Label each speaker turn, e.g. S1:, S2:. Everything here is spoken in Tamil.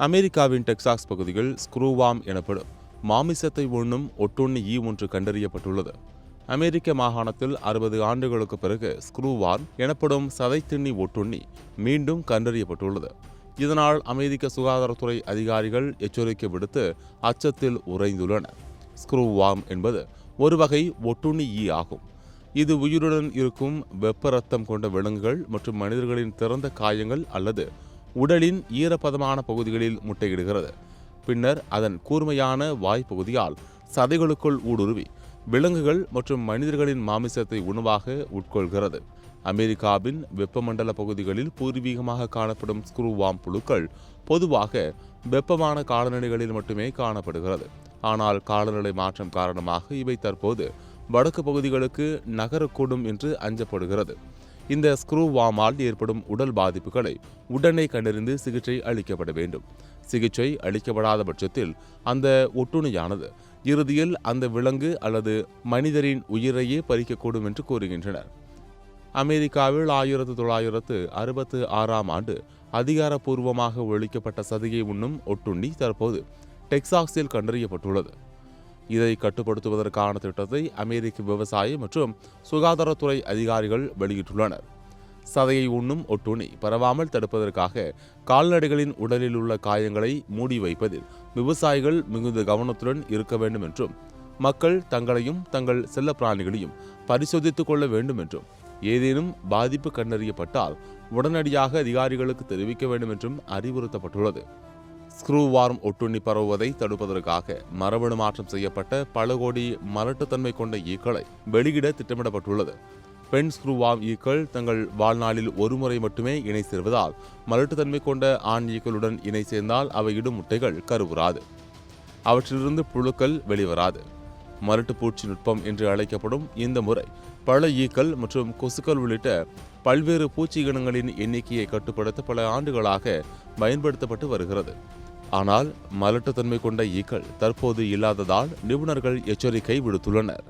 S1: அமெரிக்காவின் டெக்சாஸ் பகுதியில் ஸ்க்ரூவார்ம் எனப்படும் மாமிசத்தை உண்ணும் ஒட்டுண்ணி ஈ ஒன்று கண்டறியப்பட்டுள்ளது. அமெரிக்க மாகாணத்தில் 60 ஆண்டுகளுக்கு பிறகு ஸ்க்ரூவார்ம் எனப்படும் சதைத்திண்ணி ஒட்டுண்ணி மீண்டும் கண்டறியப்பட்டுள்ளது. இதனால் அமெரிக்க சுகாதாரத்துறை அதிகாரிகள் எச்சரிக்கை விடுத்து அச்சத்தில் உறைந்துள்ளனர். ஸ்க்ரூவார்ம் என்பது ஒரு வகை ஒட்டுண்ணி ஈ ஆகும். இது உயிருடன் இருக்கும் வெப்ப ரத்தம் கொண்ட விலங்குகள் மற்றும் மனிதர்களின் திறந்த காயங்கள் அல்லது உடலின் ஈரப்பதமான பகுதிகளில் முட்டையிடுகிறது. பின்னர் அதன் கூர்மையான வாய்ப்பகுதியால் சதைகளுக்குள் ஊடுருவி விலங்குகள் மற்றும் மனிதர்களின் மாமிசத்தை உணவாக உட்கொள்கிறது. அமெரிக்காவின் வெப்பமண்டல பகுதிகளில் பூர்வீகமாக காணப்படும் ஸ்க்ரூவார்ம் புழுக்கள் பொதுவாக வெப்பமான காலநிலைகளில் மட்டுமே காணப்படுகிறது. ஆனால் காலநிலை மாற்றம் காரணமாக இவை தற்போது வடக்கு பகுதிகளுக்கு நகரக்கூடும் என்று அஞ்சப்படுகிறது. இந்த ஸ்க்ரூவார்மால் ஏற்படும் உடல் பாதிப்புகளை உடனே கண்டறிந்து சிகிச்சை அளிக்கப்பட வேண்டும். சிகிச்சை அளிக்கப்படாத பட்சத்தில் அந்த ஒட்டுண்ணியானது இறுதியில் அந்த விலங்கு அல்லது மனிதரின் உயிரையே பறிக்கக்கூடும் என்று கூறுகின்றனர். அமெரிக்காவில் 1966ஆம் ஆண்டு அதிகாரப்பூர்வமாக ஒழிக்கப்பட்ட சதையை உண்ணும் ஒட்டுண்ணி தற்போது டெக்சாஸில் கண்டறியப்பட்டுள்ளது. இதை கட்டுப்படுத்துவதற்கான திட்டத்தை அமெரிக்க விவசாய மற்றும் சுகாதாரத்துறை அதிகாரிகள் வெளியிட்டுள்ளனர். சதையை உண்ணும் ஒட்டுண்ணி பரவாமல் தடுப்பதற்காக கால்நடைகளின் உடலில் உள்ள காயங்களை மூடி வைப்பதில் விவசாயிகள் மிகுந்த கவனத்துடன் இருக்க வேண்டும் என்றும், மக்கள் தங்களையும் தங்கள் செல்ல பிராணிகளையும் பரிசோதித்துக் கொள்ள வேண்டும் என்றும், ஏதேனும் பாதிப்பு கண்டறியப்பட்டால் உடனடியாக அதிகாரிகளுக்கு தெரிவிக்க வேண்டும் என்றும் அறிவுறுத்தப்பட்டுள்ளது. ஸ்க்ரூவார்ம் ஒட்டுண்ணி பரவுவதை தடுப்பதற்காக மரபணு மாற்றம் செய்யப்பட்ட பல கோடி மலட்டுத்தன்மை கொண்ட ஈக்களை வெளியிட திட்டமிடப்பட்டுள்ளது. பெண் ஸ்க்ரூவார்ம் ஈக்கள் தங்கள் வாழ்நாளில் ஒருமுறை மட்டுமே இணை சேர்வதால் மலட்டுத்தன்மை கொண்ட ஆண் ஈக்களுடன் இணை சேர்ந்தால் அவை இடும் முட்டைகள் கருவுறாது. அவற்றிலிருந்து புழுக்கள் வெளிவராது. மலட்டு பூச்சி நுட்பம் என்று அழைக்கப்படும் இந்த முறை பல ஈக்கள் மற்றும் கொசுக்கள் உள்ளிட்ட பல்வேறு பூச்சி இனங்களின் எண்ணிக்கையை கட்டுப்படுத்த பல ஆண்டுகளாக பயன்படுத்தப்பட்டு வருகிறது. ஆனால் மலட்டுத்தன்மை கொண்ட ஈக்கள் தற்போது இல்லாததால் நிபுணர்கள் எச்சரிக்கை விடுத்துள்ளனர்.